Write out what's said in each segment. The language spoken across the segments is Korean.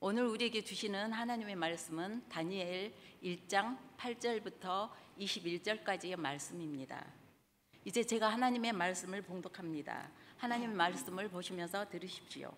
오늘 우리에게 주시는 하나님의 말씀은 다니엘 1장 8절부터 21절까지의 말씀입니다. 이제 제가 하나님의 말씀을 봉독합니다. 하나님의 말씀을 보시면서 들으십시오.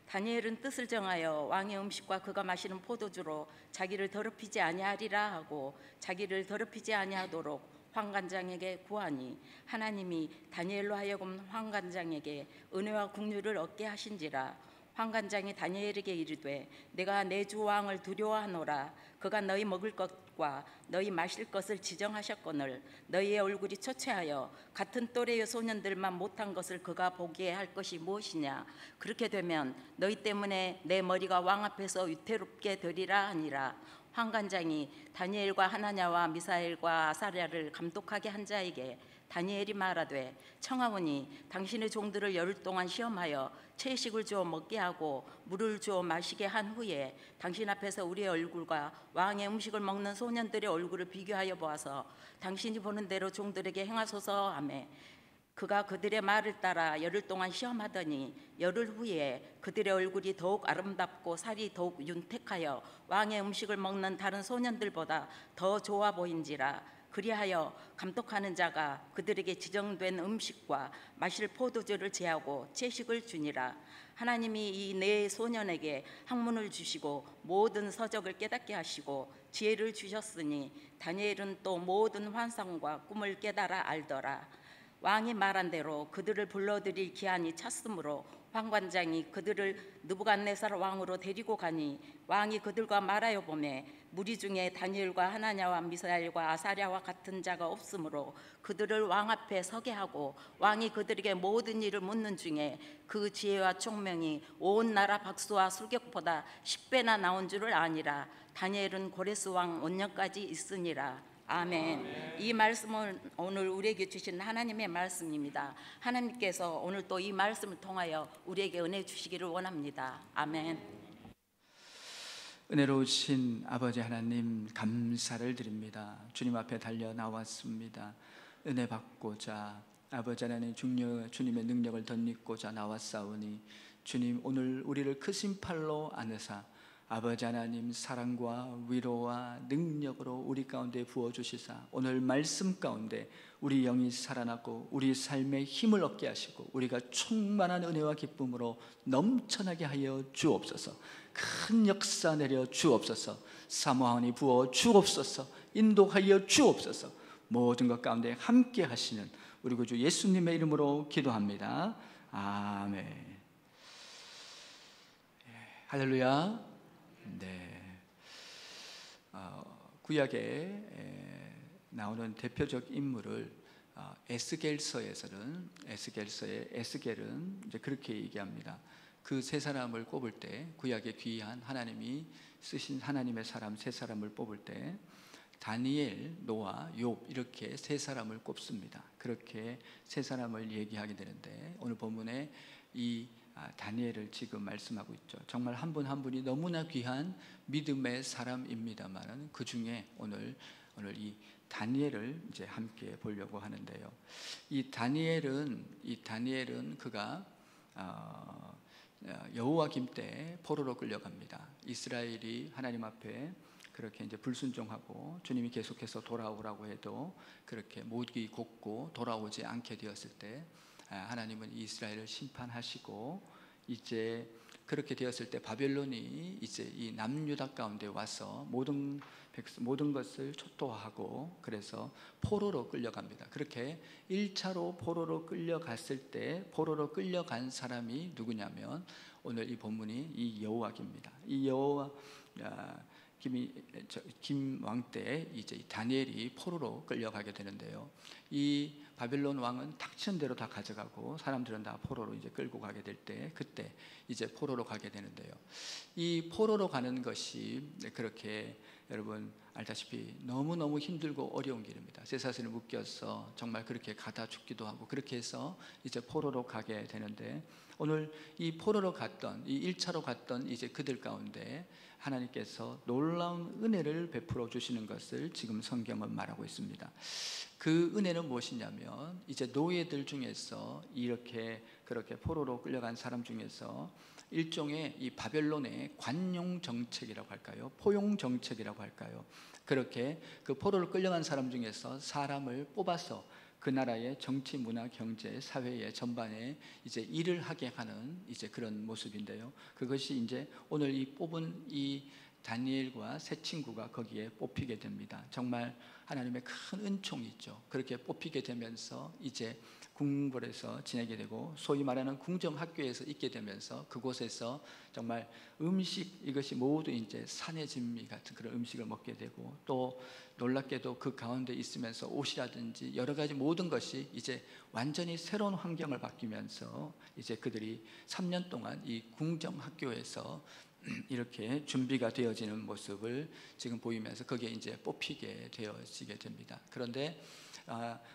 다니엘은 뜻을 정하여 왕의 음식과 그가 마시는 포도주로 자기를 더럽히지 아니하리라 하고 자기를 더럽히지 아니하도록 환관장에게 구하니 하나님이 다니엘로 하여금 환관장에게 은혜와 긍휼을 얻게 하신지라. 환관장이 다니엘에게 이르되 내가 내 주 왕을 두려워하노라. 그가 너희 먹을 것과 너희 마실 것을 지정하셨거늘 너희의 얼굴이 초췌하여 같은 또래의 소년들만 못한 것을 그가 보게 할 것이 무엇이냐. 그렇게 되면 너희 때문에 내 머리가 왕 앞에서 위태롭게 되리라 하니라. 환관장이 다니엘과 하나냐와 미사엘과 아사랴를 감독하게 한 자에게 다니엘이 말하되 청하오니 당신의 종들을 열흘 동안 시험하여 채식을 주어 먹게 하고 물을 주어 마시게 한 후에 당신 앞에서 우리의 얼굴과 왕의 음식을 먹는 소년들의 얼굴을 비교하여 보아서 당신이 보는 대로 종들에게 행하소서 하매 그가 그들의 말을 따라 열흘 동안 시험하더니 열흘 후에 그들의 얼굴이 더욱 아름답고 살이 더욱 윤택하여 왕의 음식을 먹는 다른 소년들보다 더 좋아 보인지라. 그리하여 감독하는 자가 그들에게 지정된 음식과 마실 포도주를 제하고 채식을 주니라. 하나님이 이 네 소년에게 학문을 주시고 모든 서적을 깨닫게 하시고 지혜를 주셨으니 다니엘은 또 모든 환상과 꿈을 깨달아 알더라. 왕이 말한 대로 그들을 불러들일 기한이 찼으므로 환관장이 그들을 느부갓네살 왕으로 데리고 가니 왕이 그들과 말하여 보매 무리 중에 다니엘과 하나냐와 미사엘과 아사랴와 같은 자가 없으므로 그들을 왕 앞에 서게 하고 왕이 그들에게 모든 일을 묻는 중에 그 지혜와 총명이 온 나라 박수와 술객보다 10배나 나온 줄을 아니라. 다니엘은 고레스 왕 원년까지 있으니라. 아멘. 이 말씀은 오늘 우리에게 주신 하나님의 말씀입니다. 하나님께서 오늘 또 이 말씀을 통하여 우리에게 은혜 주시기를 원합니다. 아멘. 은혜로우신 아버지 하나님 감사를 드립니다. 주님 앞에 달려 나왔습니다. 은혜 받고자 아버지 하나님 주님의 능력을 덧입고자 나왔사오니 주님 오늘 우리를 크신 팔로 안으사 아버지 하나님 사랑과 위로와 능력으로 우리 가운데 부어주시사 오늘 말씀 가운데 우리 영이 살아나고 우리 삶에 힘을 얻게 하시고 우리가 충만한 은혜와 기쁨으로 넘쳐나게 하여 주옵소서. 큰 역사 내려 주옵소서. 사모하니 부어 주옵소서. 인도하여 주옵소서. 모든 것 가운데 함께 하시는 우리 구주 예수님의 이름으로 기도합니다. 아멘. 할렐루야. 네, 구약에 나오는 대표적 인물을 에스겔서에서는 에스겔서의 에스겔은 이제 그렇게 얘기합니다. 그 세 사람을 꼽을 때 구약에 귀한 하나님이 쓰신 하나님의 사람 세 사람을 뽑을 때 다니엘, 노아, 욥 이렇게 세 사람을 꼽습니다. 그렇게 세 사람을 얘기하게 되는데 오늘 본문에 이 다니엘을 지금 말씀하고 있죠. 정말 한 분 한 분이 너무나 귀한 믿음의 사람입니다만 그 중에 오늘 이 다니엘을 이제 함께 보려고 하는데요. 이 다니엘은 그가 여호와김 때 포로로 끌려갑니다. 이스라엘이 하나님 앞에 그렇게 이제 불순종하고 주님이 계속해서 돌아오라고 해도 그렇게 목이 곧고 돌아오지 않게 되었을 때 하나님은 이스라엘을 심판하시고 이제 그렇게 되었을 때 바벨론이 이제 이 남유다 가운데 와서 모든 것을 초토화하고 그래서 포로로 끌려갑니다. 그렇게 1차로 포로로 끌려갔을 때 포로로 끌려간 사람이 누구냐면 오늘 이 본문이 이 여호와김입니다. 이 여호와 김 왕 때 이제 다니엘이 포로로 끌려가게 되는데요. 이 바벨론 왕은 닥치는 대로 다 가져가고 사람들은 다 포로로 이제 끌고 가게 될 때 그때 이제 포로로 가게 되는데요. 이 포로로 가는 것이 그렇게 여러분 알다시피 너무너무 힘들고 어려운 길입니다. 쇠사슬을 묶여서 정말 그렇게 가다 죽기도 하고 그렇게 해서 이제 포로로 가게 되는데 오늘 이 포로로 갔던 이 1차로 갔던 이제 그들 가운데 하나님께서 놀라운 은혜를 베풀어 주시는 것을 지금 성경은 말하고 있습니다. 그 은혜는 무엇이냐면 이제 노예들 중에서 이렇게 그렇게 포로로 끌려간 사람 중에서 일종의 이 바벨론의 관용 정책이라고 할까요? 포용 정책이라고 할까요? 그렇게 그 포로로 끌려간 사람 중에서 사람을 뽑아서 그 나라의 정치, 문화, 경제, 사회의 전반에 이제 일을 하게 하는 이제 그런 모습인데요. 그것이 이제 오늘 이 뽑은 이 다니엘과 세 친구가 거기에 뽑히게 됩니다. 정말 하나님의 큰 은총이 있죠. 그렇게 뽑히게 되면서 이제 궁궐에서 지내게 되고 소위 말하는 궁정학교에서 있게 되면서 그곳에서 정말 음식 이것이 모두 이제 산의 진미 같은 그런 음식을 먹게 되고 또 놀랍게도 그 가운데 있으면서 옷이라든지 여러 가지 모든 것이 이제 완전히 새로운 환경을 바뀌면서 이제 그들이 3년 동안 이 궁정학교에서 이렇게 준비가 되어지는 모습을 지금 보이면서 거기에 이제 뽑히게 되어지게 됩니다. 그런데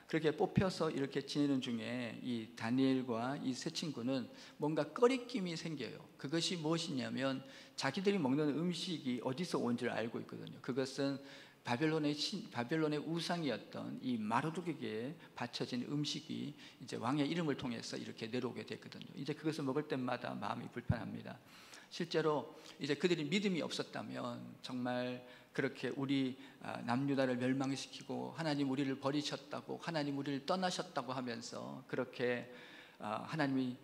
그렇게 뽑혀서 이렇게 지내는 중에 이 다니엘과 이 세 친구는 뭔가 꺼리낌이 생겨요. 그것이 무엇이냐면 자기들이 먹는 음식이 어디서 온 줄 알고 있거든요. 그것은 바벨론의 우상이었던 이 마르둑에게 바쳐진 음식이 이제 왕의 이름을 통해서 이렇게 내려오게 됐거든요. 이제 그것을 먹을 때마다 마음이 불편합니다. 실제로 이제 그들이 믿음이 없었다면 정말 그렇게 우리 남유다를 멸망시키고 하나님 우리를 버리셨다고 하나님 우리를 떠나셨다고 하면서 그렇게 하나님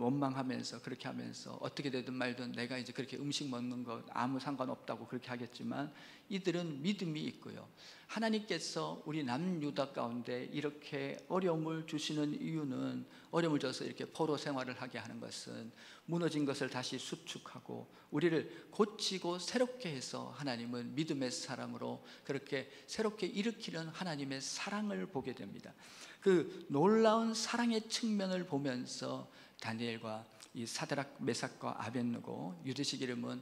원망하면서 그렇게 하면서 어떻게 되든 말든 내가 이제 그렇게 음식 먹는 것 아무 상관없다고 그렇게 하겠지만 이들은 믿음이 있고요. 하나님께서 우리 남유다 가운데 이렇게 어려움을 주시는 이유는 어려움을 줘서 이렇게 포로 생활을 하게 하는 것은 무너진 것을 다시 수축하고 우리를 고치고 새롭게 해서 하나님은 믿음의 사랑으로 그렇게 새롭게 일으키는 하나님의 사랑을 보게 됩니다. 그 놀라운 사랑의 측면을 보면서 다니엘과 이 사드락, 메삭과 아벳느고 유대식 이름은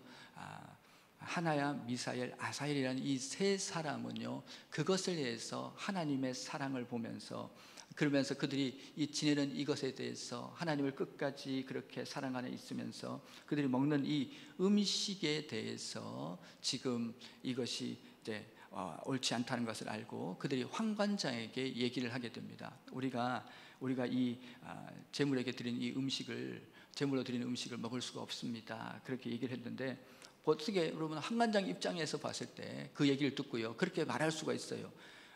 하나야, 미사엘, 아사엘이라는 이 세 사람은요 그것을 위해서 하나님의 사랑을 보면서 그러면서 그들이 이 지내는 이것에 대해서 하나님을 끝까지 그렇게 사랑 안에 있으면서 그들이 먹는 이 음식에 대해서 지금 이것이 이제 옳지 않다는 것을 알고 그들이 황관장에게 얘기를 하게 됩니다. 우리가 이 제물에게 드린 이 음식을 제물로 드리는 음식을 먹을 수가 없습니다. 그렇게 얘기를 했는데 어떻게 여러분 황관장 입장에서 봤을 때 그 얘기를 듣고요 그렇게 말할 수가 있어요.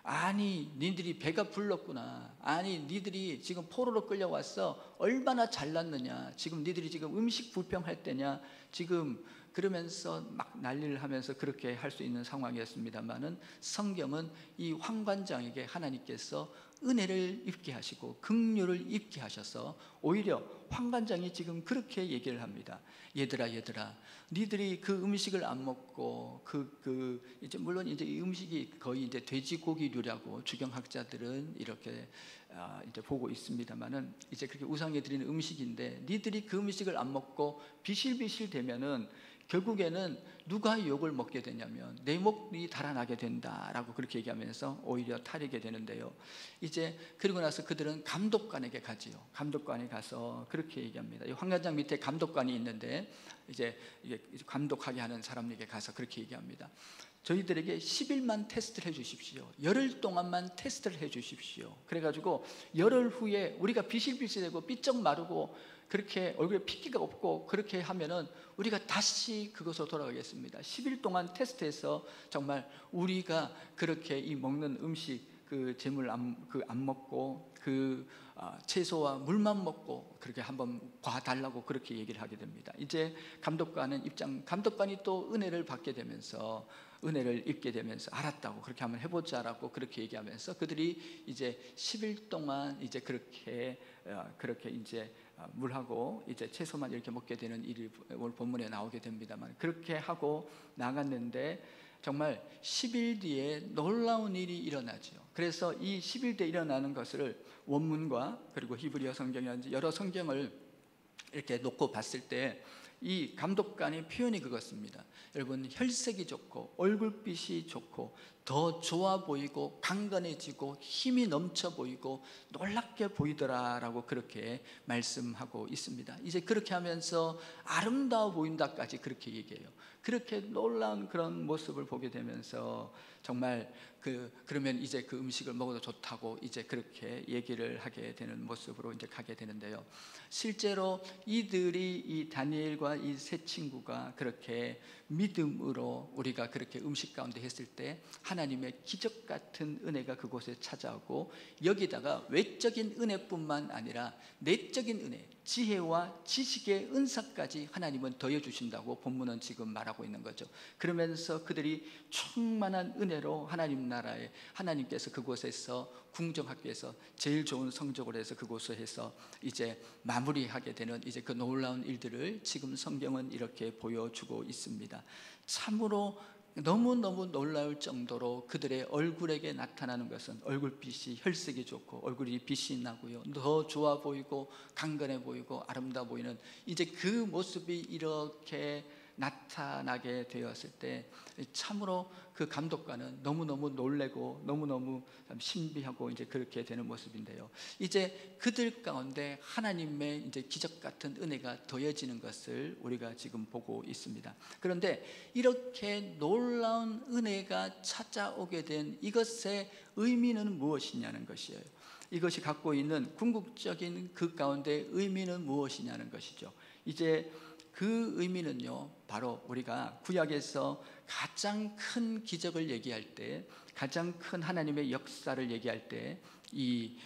아니 니들이 배가 불렀구나. 아니 니들이 지금 포로로 끌려왔어. 얼마나 잘났느냐. 지금 니들이 지금 음식 불평할 때냐. 지금 그러면서 막 난리를 하면서 그렇게 할 수 있는 상황이었습니다만은 성경은 이 황관장에게 하나님께서 은혜를 입게 하시고 긍휼을 입게 하셔서 오히려 황관장이 지금 그렇게 얘기를 합니다. 얘들아 니들이 그 음식을 안 먹고 이제 물론 이제 이 음식이 거의 이제 돼지고기류라고 주경학자들은 이렇게 이제 보고 있습니다만은 이제 그렇게 우상에 드리는 음식인데 니들이 그 음식을 안 먹고 비실비실 되면은 결국에는 누가 욕을 먹게 되냐면 내 목이 달아나게 된다라고 그렇게 얘기하면서 오히려 탈이게 되는데요. 이제 그러고 나서 그들은 감독관에게 가지요. 감독관에 가서 그렇게 얘기합니다. 이 황관장 밑에 감독관이 있는데 이제 감독하게 하는 사람에게 가서 그렇게 얘기합니다. 저희들에게 10일만 테스트를 해주십시오. 열흘 동안만 테스트를 해주십시오. 그래가지고 열흘 후에 우리가 비실비실되고 삐쩍 마르고 그렇게 얼굴에 핏기가 없고 그렇게 하면은 우리가 다시 그것으로 돌아가겠습니다. 10일 동안 테스트해서 정말 우리가 그렇게 이 먹는 음식 그 재물 안 먹고 채소와 물만 먹고 그렇게 한번 봐달라고 그렇게 얘기를 하게 됩니다. 이제 감독관이 또 은혜를 받게 되면서 은혜를 입게 되면서 알았다고 그렇게 한번 해보자라고 그렇게 얘기하면서 그들이 이제 10일 동안 이제 그렇게 이제 물하고 이제 채소만 이렇게 먹게 되는 일이 오늘 본문에 나오게 됩니다만 그렇게 하고 나갔는데 정말 10일 뒤에 놀라운 일이 일어나죠. 그래서 이 10일 뒤에 일어나는 것을 원문과 그리고 히브리어 성경이라든지 여러 성경을 이렇게 놓고 봤을 때 이 감독관의 표현이 그것입니다. 여러분, 혈색이 좋고 얼굴빛이 좋고 더 좋아 보이고 강건해지고 힘이 넘쳐 보이고 놀랍게 보이더라라고 그렇게 말씀하고 있습니다. 이제 그렇게 하면서 아름다워 보인다까지 그렇게 얘기해요. 그렇게 놀라운 그런 모습을 보게 되면서 정말 그러면 이제 그 음식을 먹어도 좋다고 이제 그렇게 얘기를 하게 되는 모습으로 이제 가게 되는데요. 실제로 이들이, 이 다니엘과 이 세 친구가 그렇게 믿음으로 우리가 그렇게 음식 가운데 했을 때 하나님의 기적 같은 은혜가 그곳에 찾아오고, 여기다가 외적인 은혜뿐만 아니라 내적인 은혜, 지혜와 지식의 은사까지 하나님은 더해 주신다고 본문은 지금 말하고 있는 거죠. 그러면서 그들이 충만한 은혜로 하나님 나라에, 하나님께서 그곳에서 궁정학교에서 제일 좋은 성적을 해서 그곳에서 이제 마무리하게 되는 이제 그 놀라운 일들을 지금 성경은 이렇게 보여주고 있습니다. 참으로 너무너무 놀라울 정도로 그들의 얼굴에게 나타나는 것은 얼굴빛이, 혈색이 좋고 얼굴이 빛이 나고요, 더 좋아 보이고 강건해 보이고 아름다워 보이는 이제 그 모습이 이렇게 나타나게 되었을 때 참으로 그 감독관은 너무너무 놀래고 너무너무 신비하고 이제 그렇게 되는 모습인데요. 이제 그들 가운데 하나님의 이제 기적 같은 은혜가 더해지는 것을 우리가 지금 보고 있습니다. 그런데 이렇게 놀라운 은혜가 찾아오게 된 이것의 의미는 무엇이냐는 것이에요. 이것이 갖고 있는 궁극적인 그 가운데 의미는 무엇이냐는 것이죠. 이제 그 의미는요, 바로 우리가 구약에서 가장 큰 기적을 얘기할 때, 가장 큰 하나님의 역사를 얘기할 때 이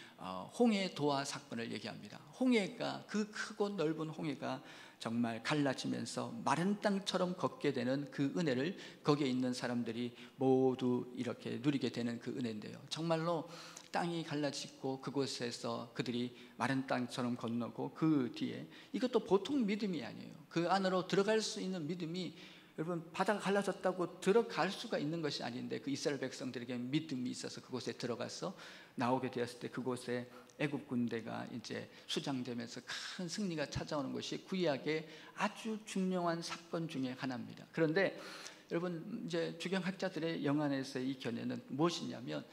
홍해 도화 사건을 얘기합니다. 홍해가, 그 크고 넓은 홍해가 정말 갈라지면서 마른 땅처럼 걷게 되는 그 은혜를 거기에 있는 사람들이 모두 이렇게 누리게 되는 그 은혜인데요, 정말로 땅이 갈라지고 그곳에서 그들이 마른 땅처럼 건너고, 그 뒤에 이것도 보통 믿음이 아니에요. 그 안으로 들어갈 수 있는 믿음이, 여러분, 바다가 갈라졌다고 들어갈 수가 있는 것이 아닌데 그 이스라엘 백성들에게 믿음이 있어서 그곳에 들어가서 나오게 되었을 때 그곳에 애굽 군대가 이제 수장되면서 큰 승리가 찾아오는 것이 구약의 아주 중요한 사건 중에 하나입니다. 그런데 여러분, 이제 주경학자들의 영안에서의 이 견해는 무엇이냐면,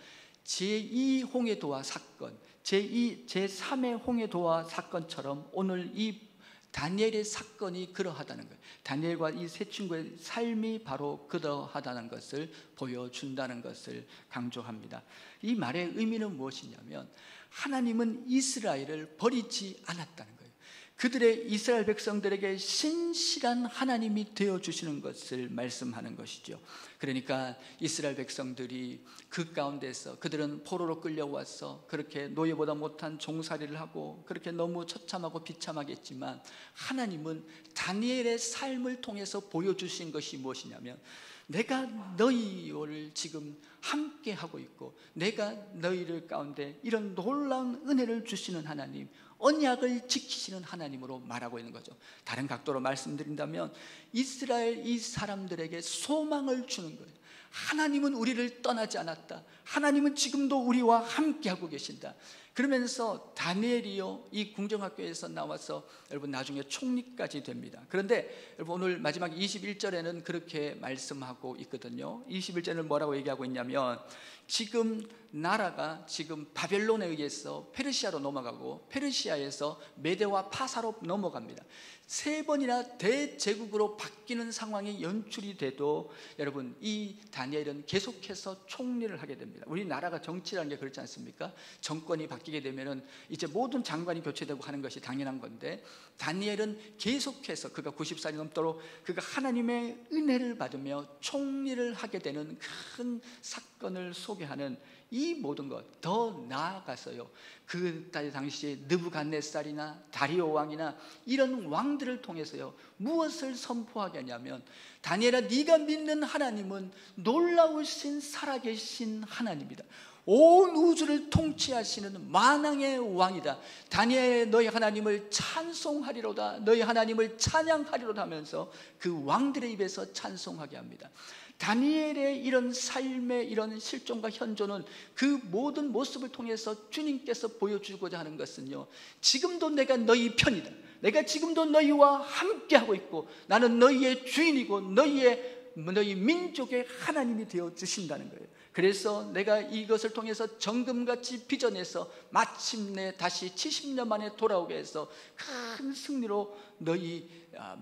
제2 홍해도화 사건, 제3의 홍해도화 사건처럼 오늘 이 다니엘의 사건이 그러하다는 거예요. 다니엘과 이 세 친구의 삶이 바로 그러하다는 것을 보여준다는 것을 강조합니다. 이 말의 의미는 무엇이냐면, 하나님은 이스라엘을 버리지 않았다는 거예요. 그들의 이스라엘 백성들에게 신실한 하나님이 되어주시는 것을 말씀하는 것이죠. 그러니까 이스라엘 백성들이 그 가운데서 그들은 포로로 끌려와서 그렇게 노예보다 못한 종살이를 하고 그렇게 너무 처참하고 비참하겠지만, 하나님은 다니엘의 삶을 통해서 보여주신 것이 무엇이냐면, 내가 너희를 지금 함께 하고 있고 내가 너희를 가운데 이런 놀라운 은혜를 주시는 하나님, 언약을 지키시는 하나님으로 말하고 있는 거죠. 다른 각도로 말씀드린다면 이스라엘 이 사람들에게 소망을 주는 거예요. 하나님은 우리를 떠나지 않았다. 하나님은 지금도 우리와 함께하고 계신다. 그러면서 다니엘이요, 이 궁정학교에서 나와서 여러분 나중에 총리까지 됩니다. 그런데 여러분 오늘 마지막 21절에는 그렇게 말씀하고 있거든요. 21절은 뭐라고 얘기하고 있냐면, 지금 나라가 지금 바벨론에 의해서 페르시아로 넘어가고 페르시아에서 메대와 파사로 넘어갑니다. 3번이나 대제국으로 바뀌는 상황이 연출이 돼도 여러분, 이 다니엘은 계속해서 총리를 하게 됩니다. 우리나라가 정치라는 게 그렇지 않습니까? 정권이 바뀌게 되면은 이제 모든 장관이 교체되고 하는 것이 당연한 건데, 다니엘은 계속해서 그가 90살이 넘도록 그가 하나님의 은혜를 받으며 총리를 하게 되는 큰 사건을 소개하는 이 모든 것, 더 나아가서요, 그 당시에 느부갓네살이나 다리오 왕이나 이런 왕들을 통해서요 무엇을 선포하게 하냐면, 다니엘아, 네가 믿는 하나님은 놀라우신 살아계신 하나님이다. 온 우주를 통치하시는 만왕의 왕이다. 다니엘 너희 하나님을 찬송하리로다. 너희 하나님을 찬양하리로다 하면서 그 왕들의 입에서 찬송하게 합니다. 다니엘의 이런 삶의 이런 실존과 현존은 그 모든 모습을 통해서 주님께서 보여주고자 하는 것은요, 지금도 내가 너희 편이다. 내가 지금도 너희와 함께하고 있고 나는 너희의 주인이고 너희 민족의 하나님이 되어 주신다는 거예요. 그래서 내가 이것을 통해서 정금같이 빚어내서 마침내 다시 70년 만에 돌아오게 해서 큰 승리로 너희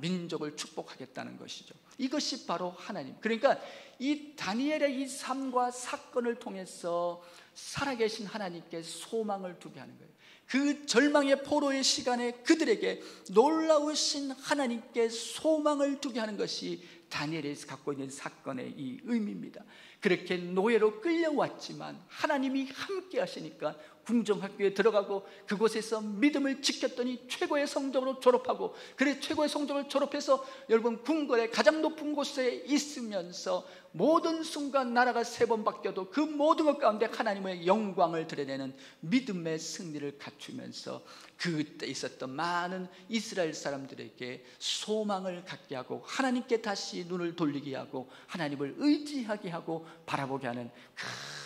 민족을 축복하겠다는 것이죠. 이것이 바로 하나님. 그러니까 이 다니엘의 이 삶과 사건을 통해서 살아계신 하나님께 소망을 두게 하는 거예요. 그 절망의 포로의 시간에 그들에게 놀라우신 하나님께 소망을 두게 하는 것이 다니엘이 갖고 있는 사건의 이 의미입니다. 그렇게 노예로 끌려왔지만 하나님이 함께 하시니까 궁정학교에 들어가고 그곳에서 믿음을 지켰더니 최고의 성적으로 졸업하고, 그래 최고의 성적을 졸업해서 여러분 궁궐의 가장 높은 곳에 있으면서 모든 순간 나라가 3번 바뀌어도 그 모든 것 가운데 하나님의 영광을 드러내는 믿음의 승리를 갖추면서 그때 있었던 많은 이스라엘 사람들에게 소망을 갖게 하고 하나님께 다시 눈을 돌리게 하고 하나님을 의지하게 하고 바라보게 하는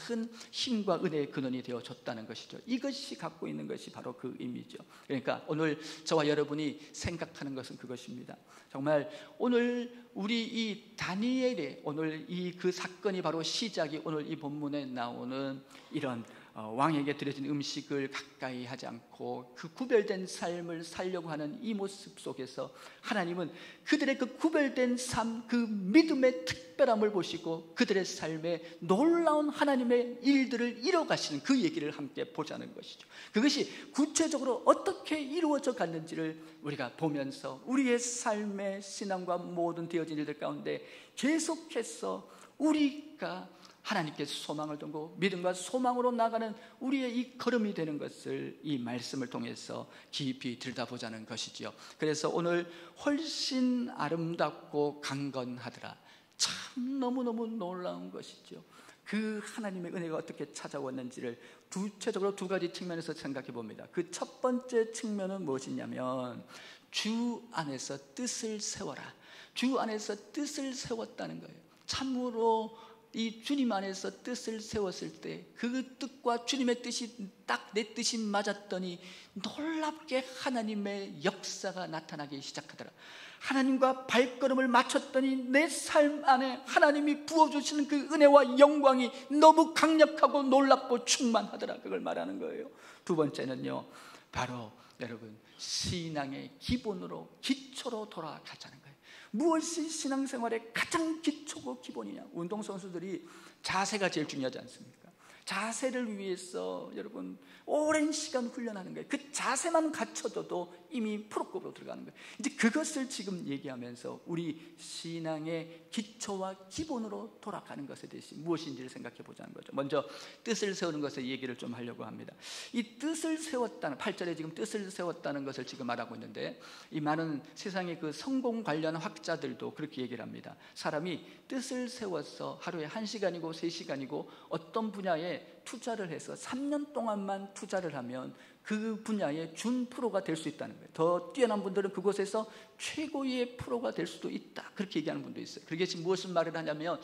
큰 힘과 은혜의 근원이 되어줬다는 것이죠. 이것이 갖고 있는 것이 바로 그 의미죠. 그러니까 오늘 저와 여러분이 생각하는 것은 그것입니다. 정말 오늘 우리 이 다니엘의 오늘 이 그 사건이 바로 시작이 오늘 이 본문에 나오는 이런 왕에게 드려진 음식을 가까이 하지 않고 그 구별된 삶을 살려고 하는 이 모습 속에서 하나님은 그들의 그 구별된 삶, 그 믿음의 특별함을 보시고 그들의 삶에 놀라운 하나님의 일들을 이뤄가시는 그 얘기를 함께 보자는 것이죠. 그것이 구체적으로 어떻게 이루어져 갔는지를 우리가 보면서 우리의 삶의 신앙과 모든 되어진 일들 가운데 계속해서 우리가 하나님께 소망을 두고 믿음과 소망으로 나가는 우리의 이 걸음이 되는 것을 이 말씀을 통해서 깊이 들여다보자는 것이지요. 그래서 오늘 훨씬 아름답고 강건하더라. 참 너무너무 놀라운 것이죠. 그 하나님의 은혜가 어떻게 찾아왔는지를 구체적으로 2가지 측면에서 생각해 봅니다. 그 첫 번째 측면은 무엇이냐면 주 안에서 뜻을 세워라. 주 안에서 뜻을 세웠다는 거예요. 참으로 이 주님 안에서 뜻을 세웠을 때 그 뜻과 주님의 뜻이 딱 내 뜻이 맞았더니 놀랍게 하나님의 역사가 나타나기 시작하더라. 하나님과 발걸음을 맞췄더니 내 삶 안에 하나님이 부어주시는 그 은혜와 영광이 너무 강력하고 놀랍고 충만하더라. 그걸 말하는 거예요. 2번째는요, 바로 여러분 신앙의 기본으로 기초로 돌아가자는 거예요. 무엇이 신앙생활의 가장 기초고 기본이냐? 운동선수들이 자세가 제일 중요하지 않습니까? 자세를 위해서 여러분 오랜 시간 훈련하는 거예요. 그 자세만 갖춰져도 이미 프로급으로 들어가는 거예요. 이제 그것을 지금 얘기하면서 우리 신앙의 기초와 기본으로 돌아가는 것에 대해서 무엇인지를 생각해 보자는 거죠. 먼저 뜻을 세우는 것에 얘기를 좀 하려고 합니다. 이 뜻을 세웠다는 8절에 지금 뜻을 세웠다는 것을 지금 말하고 있는데, 이 많은 세상의 그 성공 관련 학자들도 그렇게 얘기를 합니다. 사람이 뜻을 세워서 하루에 1시간이고 3시간이고 어떤 분야에 투자를 해서 3년 동안만 투자를 하면 그 분야의 준 프로가 될 수 있다는 거예요. 더 뛰어난 분들은 그곳에서 최고의 프로가 될 수도 있다, 그렇게 얘기하는 분도 있어요. 그게 지금 무엇을 말을 하냐면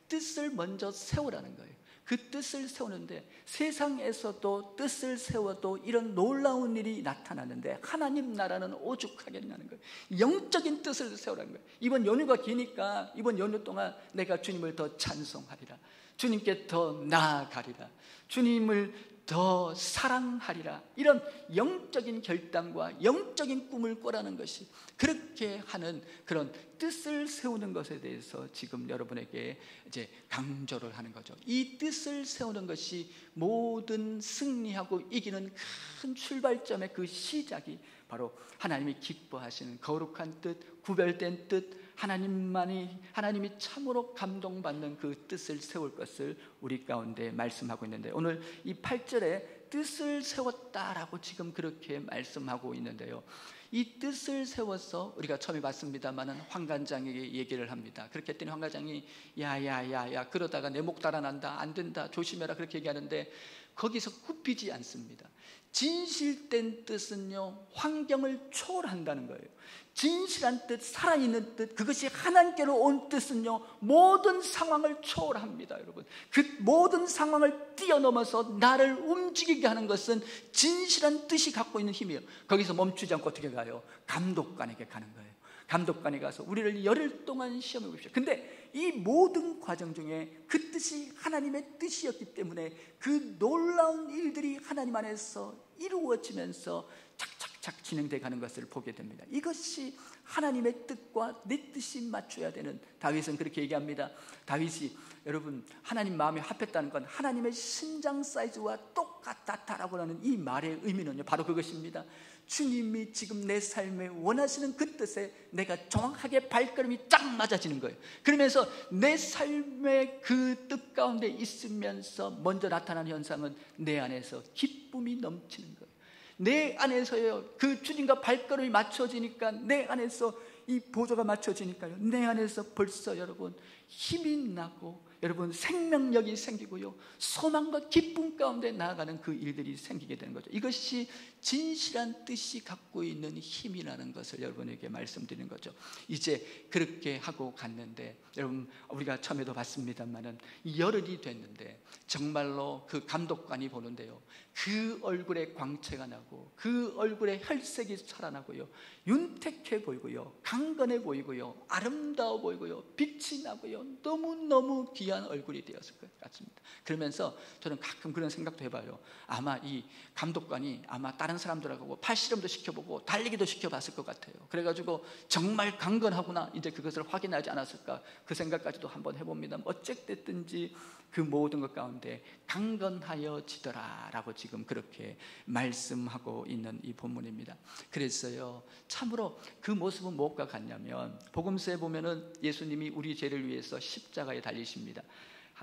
뜻을 먼저 세우라는 거예요. 그 뜻을 세우는데 세상에서도 뜻을 세워도 이런 놀라운 일이 나타나는데 하나님 나라는 오죽하겠냐는 거예요. 영적인 뜻을 세우라는 거예요. 이번 연휴가 기니까 이번 연휴 동안 내가 주님을 더 찬송하리라, 주님께 더 나아가리라, 주님을 더 사랑하리라, 이런 영적인 결단과 영적인 꿈을 꿔라는 것이, 그렇게 하는 그런 뜻을 세우는 것에 대해서 지금 여러분에게 이제 강조를 하는 거죠. 이 뜻을 세우는 것이 모든 승리하고 이기는 큰 출발점의 그 시작이 바로 하나님이 기뻐하시는 거룩한 뜻, 구별된 뜻, 하나님이 참으로 감동받는 그 뜻을 세울 것을 우리 가운데 말씀하고 있는데, 오늘 이 8절에 뜻을 세웠다라고 지금 그렇게 말씀하고 있는데요. 이 뜻을 세워서 우리가 처음에 봤습니다마는 황관장에게 얘기를 합니다. 그렇게 했더니 황관장이 야야야야 그러다가 내 목 달아난다, 안 된다, 조심해라 그렇게 얘기하는데 거기서 굽히지 않습니다. 진실된 뜻은요 환경을 초월한다는 거예요. 진실한 뜻, 살아있는 뜻, 그것이 하나님께로 온 뜻은요 모든 상황을 초월합니다. 여러분, 그 모든 상황을 뛰어넘어서 나를 움직이게 하는 것은 진실한 뜻이 갖고 있는 힘이에요. 거기서 멈추지 않고 어떻게 가요? 감독관에게 가는 거예요. 감독관에 가서 우리를 열흘 동안 시험해 보십시오. 근데 이 모든 과정 중에 그 뜻이 하나님의 뜻이었기 때문에 그 놀라운 일들이 하나님 안에서 이루어지면서 착착착 진행돼 가는 것을 보게 됩니다. 이것이 하나님의 뜻과 내 뜻이 맞춰야 되는, 다윗은 그렇게 얘기합니다. 다윗이 여러분 하나님 마음에 합했다는 건 하나님의 심장 사이즈와 똑같다라고 하는 이 말의 의미는요 바로 그것입니다. 주님이 지금 내 삶에 원하시는 그 뜻에 내가 정확하게 발걸음이 딱 맞아지는 거예요. 그러면서 내 삶의 그 뜻 가운데 있으면서 먼저 나타나는 현상은 내 안에서 기쁨이 넘치는 거예요. 내 안에서요 그 주님과 발걸음이 맞춰지니까, 내 안에서 이 보조가 맞춰지니까요 내 안에서 벌써 여러분 힘이 나고 여러분 생명력이 생기고요 소망과 기쁨 가운데 나아가는 그 일들이 생기게 되는 거죠. 이것이 진실한 뜻이 갖고 있는 힘이라는 것을 여러분에게 말씀드리는 거죠. 이제 그렇게 하고 갔는데 여러분 우리가 처음에도 봤습니다만은 열흘이 됐는데 정말로 그 감독관이 보는데요 그 얼굴에 광채가 나고 그 얼굴에 혈색이 살아나고요 윤택해 보이고요 강건해 보이고요 아름다워 보이고요 빛이 나고요 너무너무 귀한 얼굴이 되었을 것 같습니다. 그러면서 저는 가끔 그런 생각도 해봐요. 아마 이 감독관이 아마 다른 사람들하고 팔씨름도 시켜보고 달리기도 시켜봤을 것 같아요. 그래가지고 정말 강건하구나 이제 그것을 확인하지 않았을까 그 생각까지도 한번 해봅니다. 어쨌든지 그 모든 것 가운데 강건하여지더라 라고 지금 그렇게 말씀하고 있는 이 본문입니다. 그랬어요. 참으로 그 모습은 무엇과 같냐면 복음서에 보면은 예수님이 우리 죄를 위해서 십자가에 달리십니다.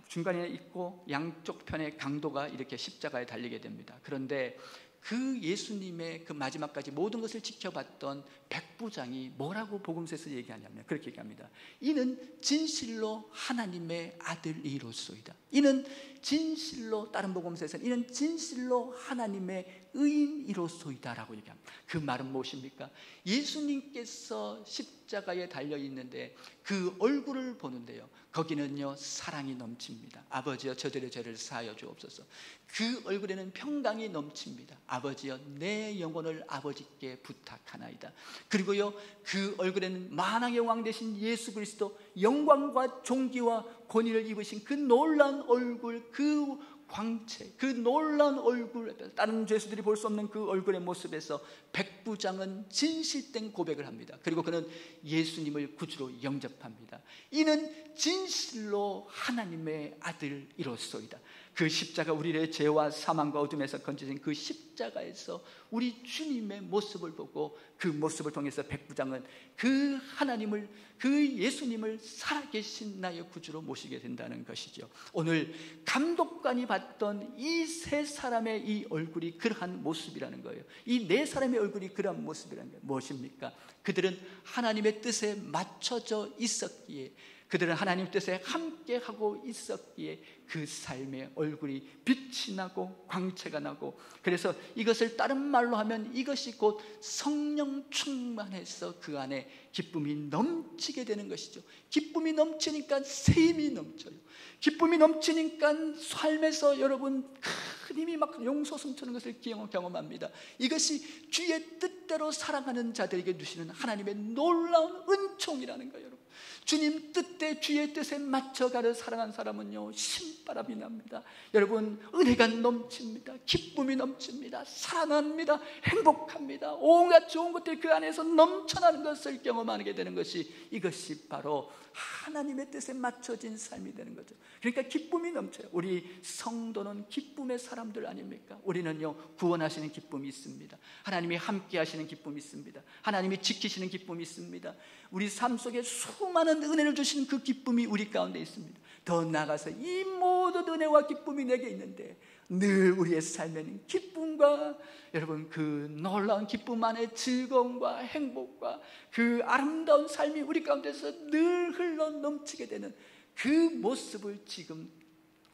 중간에 있고 양쪽 편에 강도가 이렇게 십자가에 달리게 됩니다. 그런데 그 예수님의 그 마지막까지 모든 것을 지켜봤던 백부장이 뭐라고 복음서에서 얘기하냐면 그렇게 얘기합니다. 이는 진실로 하나님의 아들이로소이다. 이는 진실로, 다른 복음서에서는 이는 진실로 하나님의 의인이로소이다 라고 얘기합니다. 그 말은 무엇입니까? 예수님께서 십자가에 달려있는데 그 얼굴을 보는데요 거기는요 사랑이 넘칩니다. 아버지여 저들의 죄를 사하여 주옵소서. 그 얼굴에는 평강이 넘칩니다. 아버지여 내 영혼을 아버지께 부탁하나이다. 그리고요 그 얼굴에는 만왕의 왕 되신 예수 그리스도 영광과 존귀와 권위를 입으신 그 놀라운 얼굴, 그 광채, 그 놀라운 얼굴, 다른 죄수들이 볼 수 없는 그 얼굴의 모습에서 백부장은 진실된 고백을 합니다. 그리고 그는 예수님을 구주로 영접합니다. 이는 진실로 하나님의 아들이로소이다. 그 십자가, 우리의 죄와 사망과 어둠에서 건져진 그 십자가에서 우리 주님의 모습을 보고 그 모습을 통해서 백부장은 그 하나님을, 그 예수님을 살아계신 나의 구주로 모시게 된다는 것이죠. 오늘 감독관이 봤던 이 세 사람의 이 얼굴이 그러한 모습이라는 거예요. 이 네 사람의 얼굴이 그러한 모습이라는 거예요. 무엇입니까? 그들은 하나님의 뜻에 맞춰져 있었기에, 그들은 하나님 뜻에 함께하고 있었기에 그 삶의 얼굴이 빛이 나고 광채가 나고, 그래서 이것을 다른 말로 하면 이것이 곧 성령 충만해서 그 안에 기쁨이 넘치게 되는 것이죠. 기쁨이 넘치니까 새 힘이 넘쳐요. 기쁨이 넘치니까 삶에서 여러분 큰 힘이 막 용솟음치는 것을 경험합니다. 이것이 주의 뜻대로 살아가는 자들에게 주시는 하나님의 놀라운 은총이라는 거예요. 여러분, 주님 뜻대 주의 뜻에 맞춰가려 살아간 사람은요 신바람이 납니다. 여러분, 은혜가 넘칩니다. 기쁨이 넘칩니다. 살아납니다. 행복합니다. 온갖 좋은 것들이 그 안에서 넘쳐나는 것을 경험하게 되는 것이, 이것이 바로 하나님의 뜻에 맞춰진 삶이 되는 거죠. 그러니까 기쁨이 넘쳐요. 우리 성도는 기쁨의 사람들 아닙니까? 우리는요 구원하시는 기쁨이 있습니다. 하나님이 함께 하시는 기쁨이 있습니다. 하나님이 지키시는 기쁨이 있습니다. 우리 삶 속에 수많은 은혜를 주시는 그 기쁨이 우리 가운데 있습니다. 더 나아가서 이 모든 은혜와 기쁨이 내게 있는데 늘 우리의 삶에는 기쁨과 여러분 그 놀라운 기쁨 안에 즐거움과 행복과 그 아름다운 삶이 우리 가운데서 늘 흘러 넘치게 되는 그 모습을 지금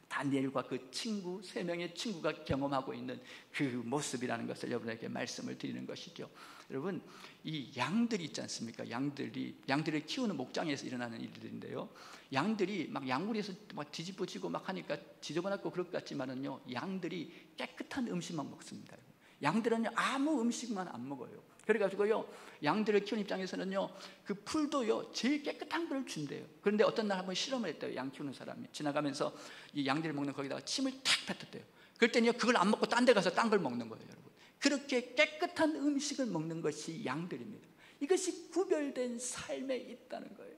다니엘과 그 친구, 3명의 친구가 경험하고 있는 그 모습이라는 것을 여러분에게 말씀을 드리는 것이죠. 여러분, 이 양들이 있지 않습니까? 양들을 키우는 목장에서 일어나는 일들인데요, 양들이 막 양구리에서 막 뒤집어지고 막 하니까 지저분하고 그럴 것 같지만은요, 양들이 깨끗한 음식만 먹습니다. 양들은요 아무 음식만 안 먹어요. 그래가지고요, 양들을 키우는 입장에서는요, 그 풀도요 제일 깨끗한 걸 준대요. 그런데 어떤 날 한번 실험을 했대요. 양 키우는 사람이 지나가면서 이 양들을 먹는 거기다가 침을 탁 뱉었대요. 그럴 때는요 그걸 안 먹고 딴 데 가서 딴 걸 먹는 거예요. 여러분, 그렇게 깨끗한 음식을 먹는 것이 양들입니다. 이것이 구별된 삶에 있다는 거예요.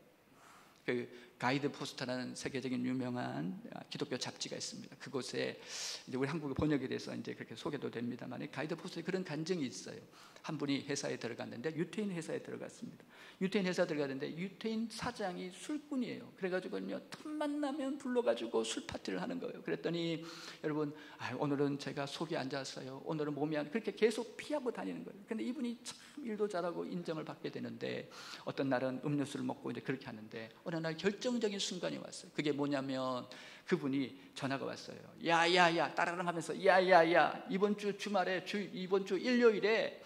그 가이드 포스터라는 세계적인 유명한 기독교 잡지가 있습니다. 그곳에 이제 우리 한국어 번역에 대해서 이제 그렇게 소개도 됩니다만, 가이드 포스터에 그런 간증이 있어요. 한 분이 회사에 들어갔는데, 유태인 회사에 들어갔습니다. 유태인 회사에 들어갔는데 유태인 사장이 술꾼이에요. 그래가지고요 틈만 나면 불러가지고 술 파티를 하는 거예요. 그랬더니 여러분, 오늘은 제가 속이 안 좋았어요, 오늘은 몸이 안, 그렇게 계속 피하고 다니는 거예요. 근데 이분이 참 일도 잘하고 인정을 받게 되는데, 어떤 날은 음료수를 먹고 이제 그렇게 하는데, 어느 날 결정적인 순간이 왔어요. 그게 뭐냐면, 그분이 전화가 왔어요. 야야야, 따라랑 하면서 야야야, 이번 주 일요일에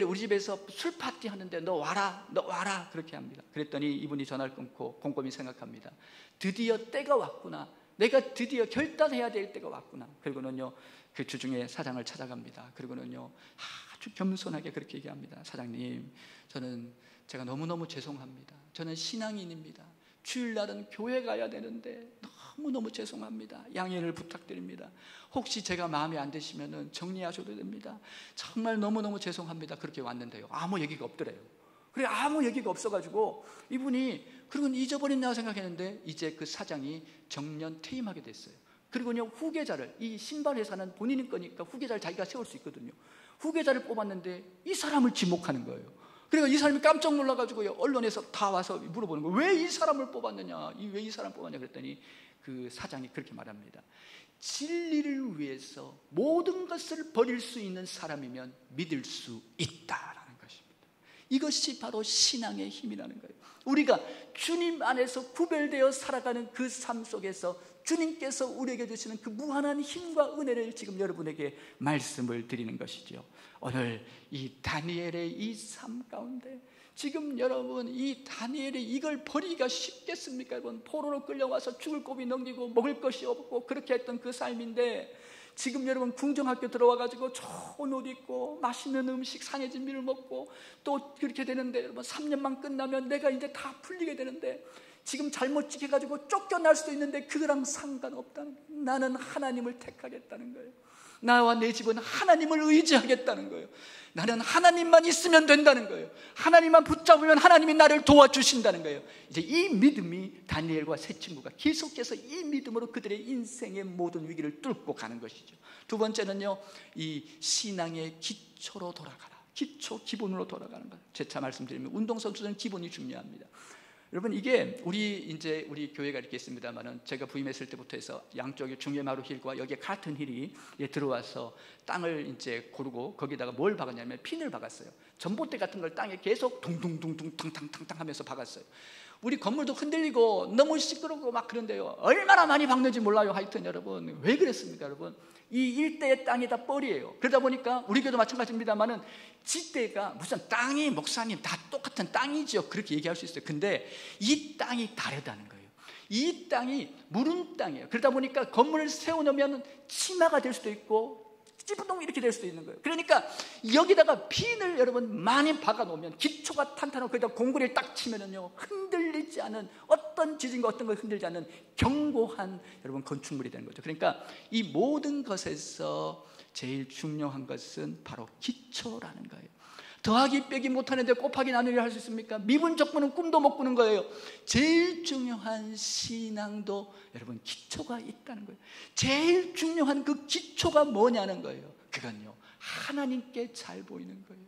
우리 집에서 술 파티 하는데 너 와라 그렇게 합니다. 그랬더니 이분이 전화를 끊고 곰곰이 생각합니다. 드디어 때가 왔구나, 내가 드디어 결단해야 될 때가 왔구나. 그리고는요 그 주중에 사장을 찾아갑니다. 그리고는요 아주 겸손하게 그렇게 얘기합니다. 사장님, 제가 너무너무 죄송합니다. 저는 신앙인입니다. 주일날은 교회 가야 되는데 너무너무 죄송합니다. 양해를 부탁드립니다. 혹시 제가 마음에 안 드시면 정리하셔도 됩니다. 정말 너무너무 죄송합니다. 그렇게 왔는데요, 아무 얘기가 없더래요. 그래, 아무 얘기가 없어가지고 이분이 그건 잊어버렸나 생각했는데, 이제 그 사장이 정년 퇴임하게 됐어요. 그리고요 후계자를, 이 신발 회사는 본인이 거니까 후계자를 자기가 세울 수 있거든요. 후계자를 뽑았는데 이 사람을 지목하는 거예요. 그러니까 이 사람이 깜짝 놀라가지고요 언론에서 다 와서 물어보는 거예요. 왜 이 사람을 뽑았느냐, 왜 이 사람 뽑았냐. 그랬더니 그 사장이 그렇게 말합니다. 진리를 위해서 모든 것을 버릴 수 있는 사람이면 믿을 수 있다라는 것입니다. 이것이 바로 신앙의 힘이라는 거예요. 우리가 주님 안에서 구별되어 살아가는 그 삶 속에서 주님께서 우리에게 주시는 그 무한한 힘과 은혜를 지금 여러분에게 말씀을 드리는 것이죠. 오늘 이 다니엘의 이 삶 가운데 지금 여러분, 이 다니엘이 이걸 버리기가 쉽겠습니까? 여러분, 포로로 끌려와서 죽을 고비 넘기고 먹을 것이 없고 그렇게 했던 그 삶인데, 지금 여러분 궁정학교 들어와가지고 좋은 옷 입고 맛있는 음식, 상해진 밀을 먹고 또 그렇게 되는데, 여러분 3년만 끝나면 내가 이제 다 풀리게 되는데, 지금 잘못 지켜가지고 쫓겨날 수도 있는데 그거랑 상관없다는 거예요. 나는 하나님을 택하겠다는 거예요. 나와 내 집은 하나님을 의지하겠다는 거예요. 나는 하나님만 있으면 된다는 거예요. 하나님만 붙잡으면 하나님이 나를 도와주신다는 거예요. 이제 이 믿음이 다니엘과 세 친구가 계속해서 이 믿음으로 그들의 인생의 모든 위기를 뚫고 가는 것이죠. 두 번째는요, 이 신앙의 기초로 돌아가라. 기본으로 돌아가는 거예요. 재차 말씀드리면 운동선수는 기본이 중요합니다. 여러분, 이게 우리 교회가 이렇게 있습니다만은, 제가 부임했을 때부터 해서 양쪽에 중계마루 힐과 여기에 같은 힐이 들어와서 땅을 이제 고르고 거기다가 뭘 박았냐면 핀을 박았어요. 전봇대 같은 걸 땅에 계속 둥둥둥둥 탕탕탕탕 하면서 박았어요. 우리 건물도 흔들리고 너무 시끄럽고 막 그런데요, 얼마나 많이 박는지 몰라요. 하여튼 여러분, 왜 그랬습니까? 여러분, 이 일대의 땅이 다 뻘이에요. 그러다 보니까 우리 교회도 마찬가지입니다만은, 지대가 무슨 땅이, 목사님 다 똑같은 땅이죠, 그렇게 얘기할 수 있어요. 근데 이 땅이 다르다는 거예요. 이 땅이 무른 땅이에요. 그러다 보니까 건물을 세워놓으면 치마가 될 수도 있고 찌뿌동 이렇게 될 수도 있는 거예요. 그러니까 여기다가 핀을 여러분 많이 박아놓으면, 기초가 탄탄하고 거기다 공구리를 딱 치면은요 흔들리지 않은, 어떤 지진과 어떤 걸 흔들지 않는 견고한 여러분 건축물이 되는 거죠. 그러니까 이 모든 것에서 제일 중요한 것은 바로 기초라는 거예요. 더하기 빼기 못하는데 곱하기 나누기 할 수 있습니까? 미분 적분은 꿈도 못 꾸는 거예요. 제일 중요한 신앙도 여러분 기초가 있다는 거예요. 제일 중요한 그 기초가 뭐냐는 거예요. 그건요, 하나님께 잘 보이는 거예요.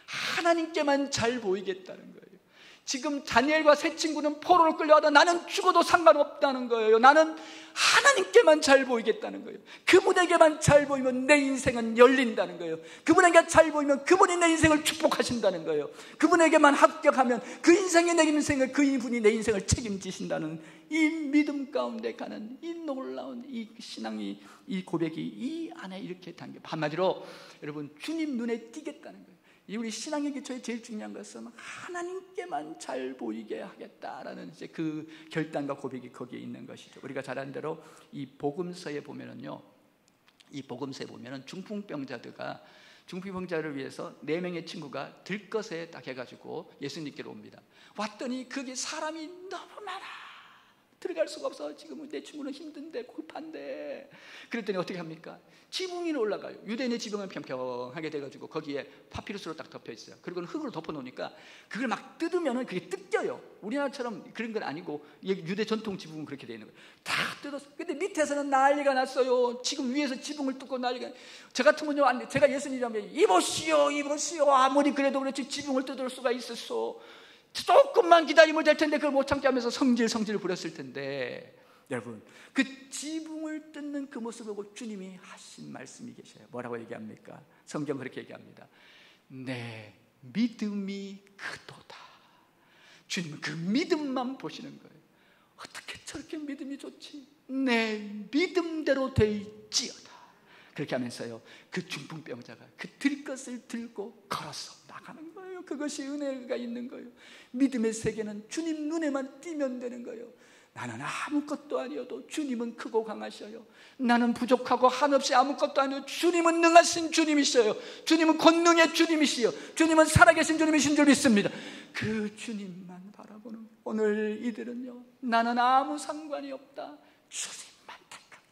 하나님께만 잘 보이겠다는 거예요. 지금 다니엘과 세 친구는 포로로 끌려가다 나는 죽어도 상관없다는 거예요. 나는 하나님께만 잘 보이겠다는 거예요. 그분에게만 잘 보이면 내 인생은 열린다는 거예요. 그분에게 잘 보이면 그분이 내 인생을 축복하신다는 거예요. 그분에게만 합격하면 그 인생이 내 인생을, 그분이 내 인생을 책임지신다는 이 믿음 가운데 가는 이 놀라운 이 신앙이, 이 고백이 이 안에 이렇게 담겨. 한마디로 여러분, 주님 눈에 띄겠다는 거예요. 이 우리 신앙의 기초에 제일 중요한 것은 하나님께만 잘 보이게 하겠다라는 이제 그 결단과 고백이 거기에 있는 것이죠. 우리가 잘 아는 대로 이 복음서에 보면은요, 이 복음서에 보면은 중풍병자를 위해서 4명의 친구가 들것에 딱 해가지고 예수님께로 옵니다. 왔더니 거기 사람이 너무 많아. 들어갈 수가 없어. 지금 내 친구는 힘든데, 급한데. 그랬더니 어떻게 합니까? 지붕 위로 올라가요. 유대인의 지붕은 평평하게 돼가지고 거기에 파피루스로 딱 덮여 있어요. 그리고 흙으로 덮어 놓으니까 그걸 막 뜯으면 그게 뜯겨요. 우리나라처럼 그런 건 아니고 유대 전통 지붕은 그렇게 돼 있는 거예요. 다 뜯었어. 근데 밑에서는 난리가 났어요. 지금 위에서 지붕을 뜯고 난리가. 저 같으면요, 제가 예수님이라면 이보시오, 이보시오. 아무리 그래도 그렇지 지붕을 뜯을 수가 있었어. 조금만 기다리면 될 텐데 그걸 못 참게 하면서 성질 부렸을 텐데, 여러분, 그 지붕을 뜯는 그 모습을 보고 주님이 하신 말씀이 계셔요. 뭐라고 얘기합니까? 성경 그렇게 얘기합니다. 내 믿음이 크도다. 주님은 그 믿음만 보시는 거예요. 어떻게 저렇게 믿음이 좋지? 내 믿음대로 될지어다. 그렇게 하면서요, 그 중풍병자가 그 들것을 들고 걸어서 나가는 거예요. 그것이 은혜가 있는 거예요. 믿음의 세계는 주님 눈에만 띄면 되는 거예요. 나는 아무것도 아니어도 주님은 크고 강하셔요. 나는 부족하고 한없이 아무것도 아니어도 주님은 능하신 주님이셔요. 주님은 권능의 주님이시요, 주님은 살아계신 주님이신 줄 믿습니다. 그 주님만 바라보는 오늘 이들은요, 나는 아무 상관이 없다, 주님만 택하겠다,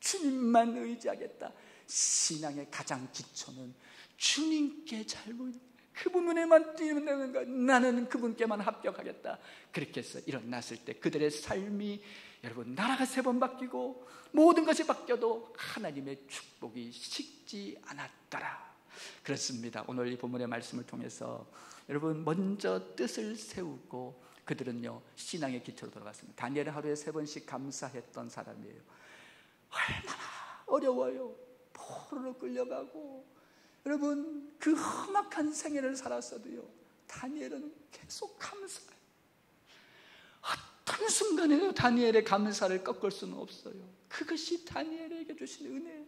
주님만 의지하겠다. 신앙의 가장 기초는 주님께 잘 보이는, 그분 눈에만 띄면 되는 거야. 나는 그분께만 합격하겠다. 그렇게 해서 일어났을 때 그들의 삶이, 여러분, 나라가 3번 바뀌고 모든 것이 바뀌어도 하나님의 축복이 식지 않았더라. 그렇습니다. 오늘 이 본문의 말씀을 통해서 여러분, 먼저 뜻을 세우고 그들은요, 신앙의 기초로 돌아갔습니다. 다니엘은 하루에 3번씩 감사했던 사람이에요. 얼마나 어려워요. 포로로 끌려가고, 여러분, 그 험악한 생애를 살았어도요, 다니엘은 계속 감사해요. 어떤 순간에도 다니엘의 감사를 꺾을 수는 없어요. 그것이 다니엘에게 주신 은혜예요.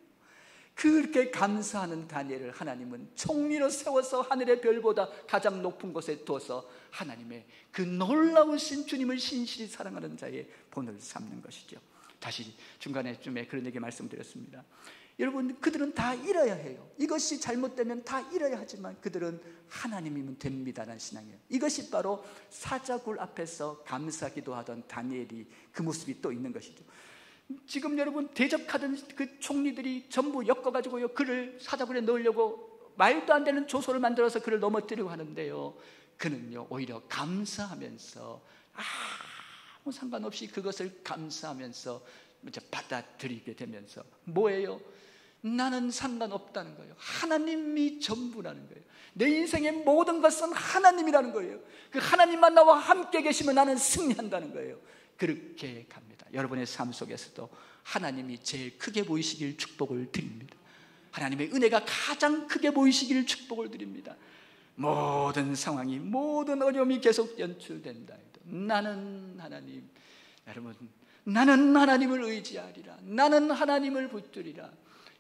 그렇게 감사하는 다니엘을 하나님은 총리로 세워서 하늘의 별보다 가장 높은 곳에 두어서 하나님의 그 놀라우신 주님을 신실히 사랑하는 자의 본을 삼는 것이죠. 다시 중간에쯤에 그런 얘기 말씀드렸습니다. 여러분, 그들은 다 잃어야 해요. 이것이 잘못되면 다 잃어야 하지만 그들은 하나님이면 됩니다라는 신앙이에요. 이것이 바로 사자굴 앞에서 감사기도 하던 다니엘이 그 모습이 또 있는 것이죠. 지금 여러분, 대적하던 그 총리들이 전부 엮어가지고요, 그를 사자굴에 넣으려고 말도 안 되는 조소를 만들어서 그를 넘어뜨리려고 하는데요, 그는요 오히려 감사하면서 아무 상관없이 그것을 감사하면서 이제 받아들이게 되면서 뭐예요? 나는 상관없다는 거예요. 하나님이 전부라는 거예요. 내 인생의 모든 것은 하나님이라는 거예요. 그 하나님만 나와 함께 계시면 나는 승리한다는 거예요. 그렇게 갑니다. 여러분의 삶 속에서도 하나님이 제일 크게 보이시길 축복을 드립니다. 하나님의 은혜가 가장 크게 보이시길 축복을 드립니다. 모든 상황이, 모든 어려움이 계속 연출된다 해도 나는 하나님, 여러분, 나는 하나님을 의지하리라, 나는 하나님을 붙들리라.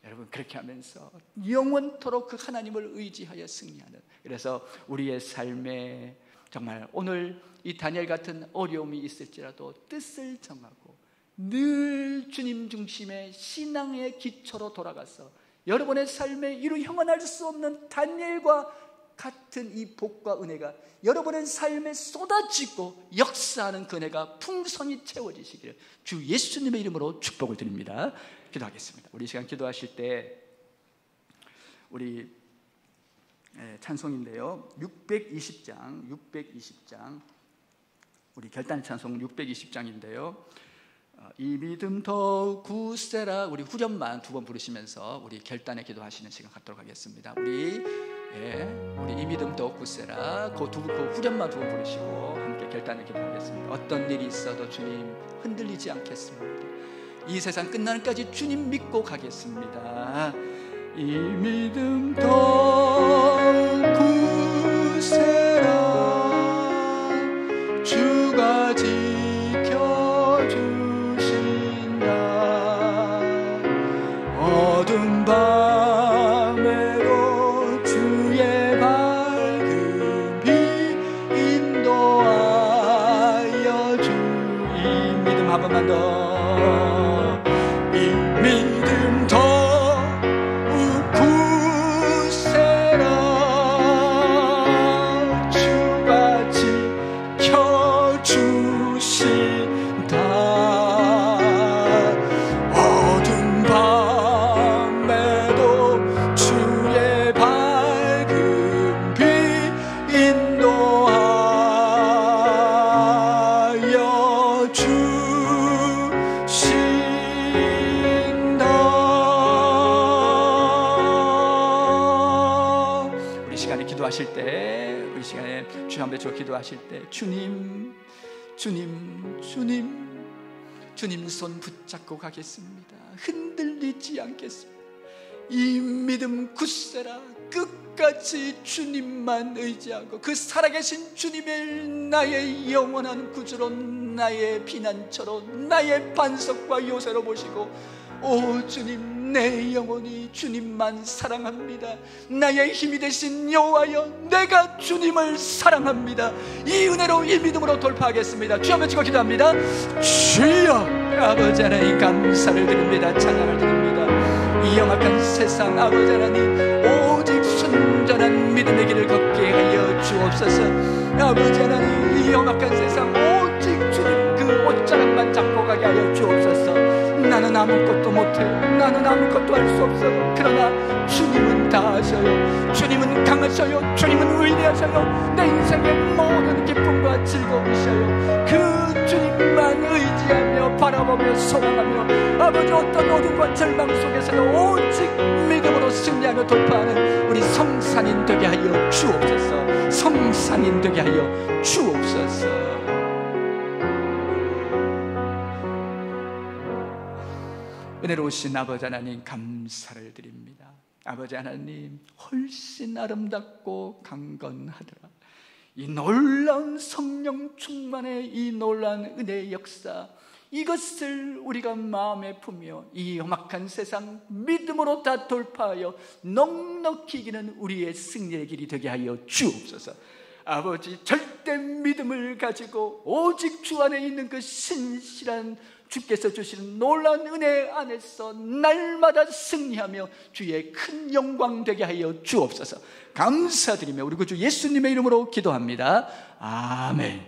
여러분, 그렇게 하면서 영원토록 그 하나님을 의지하여 승리하는, 그래서 우리의 삶에 정말 오늘 이 다니엘 같은 어려움이 있을지라도 뜻을 정하고 늘 주님 중심의 신앙의 기초로 돌아가서 여러분의 삶에 이루 형언할 수 없는 다니엘과 같은 이 복과 은혜가 여러분의 삶에 쏟아지고 역사하는 그 은혜가 풍성히 채워지시기를 주 예수님의 이름으로 축복을 드립니다. 기도하겠습니다. 우리 시간 기도하실 때 우리 찬송인데요, 620장 우리 결단 찬송 620장인데요, 이 믿음 더욱 굳세라, 우리 후렴만 2번 부르시면서 우리 결단의 기도하시는 시간 갖도록 하겠습니다. 우리 우리 이 믿음 더욱 굳세라 그 후렴만 두고 부르시고 함께 결단을 기도하겠습니다. 어떤 일이 있어도 주님 흔들리지 않겠습니다. 이 세상 끝나는까지 주님 믿고 가겠습니다. 이 믿음 더욱 굳세라 주가 지켜주신다. 어둠 밤에도 주의 밝은 빛 인도하여 주. 이 믿음 한 번만 더. 이 믿음 더욱 굳세라 주가 지켜주신다. 어두운 밤에도 주의 밝은 빛 인도하여 주신다. 우리 시간에 기도하실 때, 우리 시간에 주 앞에 저 기도하실 때 주님 손 붙잡고 가겠습니다. 흔들리지 않겠습니다. 이 믿음 굳세라 끝까지 주님만 의지하고 그 살아계신 주님의 나의 영원한 구주로, 나의 피난처로, 나의 반석과 요새로 보시고, 오 주님, 내 영혼이 주님만 사랑합니다. 나의 힘이 되신 여호와여, 내가 주님을 사랑합니다. 이 은혜로, 이 믿음으로 돌파하겠습니다. 주여 외치고 기도합니다. 주여, 아버지 하나님 감사를 드립니다. 찬양을 드립니다. 이 영악한 세상 아버지 하나님, 오직 순전한 믿음의 길을 걷게 하여 주옵소서. 아버지 하나님, 이 영악한 세상 오직 주님 그 옷자락만 잡고 가게 하여 주옵소서. 나는 아무것도 못해요. 나는 아무것도 할 수 없어요. 그러나 주님은 다 하셔요. 주님은 강하셔요. 주님은 위대하셔요. 내 인생의 모든 기쁨과 즐거움이셔요. 그 주님만 의지하며 바라보며 소망하며 아버지 어떤 어둠과 절망 속에서도 오직 믿음으로 승리하며 돌파하는 우리 성산인 되게 하여 주옵소서. 성산인 되게 하여 주옵소서. 은혜로우신 아버지 하나님 감사를 드립니다. 아버지 하나님, 훨씬 아름답고 강건하더라. 이 놀라운 성령 충만의 이 놀라운 은혜의 역사, 이것을 우리가 마음에 품며 이 험악한 세상 믿음으로 다 돌파하여 넉넉히 이기는 우리의 승리의 길이 되게 하여 주옵소서. 아버지, 절대 믿음을 가지고 오직 주 안에 있는 그 신실한 주께서 주시는 놀라운 은혜 안에서 날마다 승리하며 주의 큰 영광 되게 하여 주옵소서. 감사드리며 우리 구주 예수님의 이름으로 기도합니다. 아멘.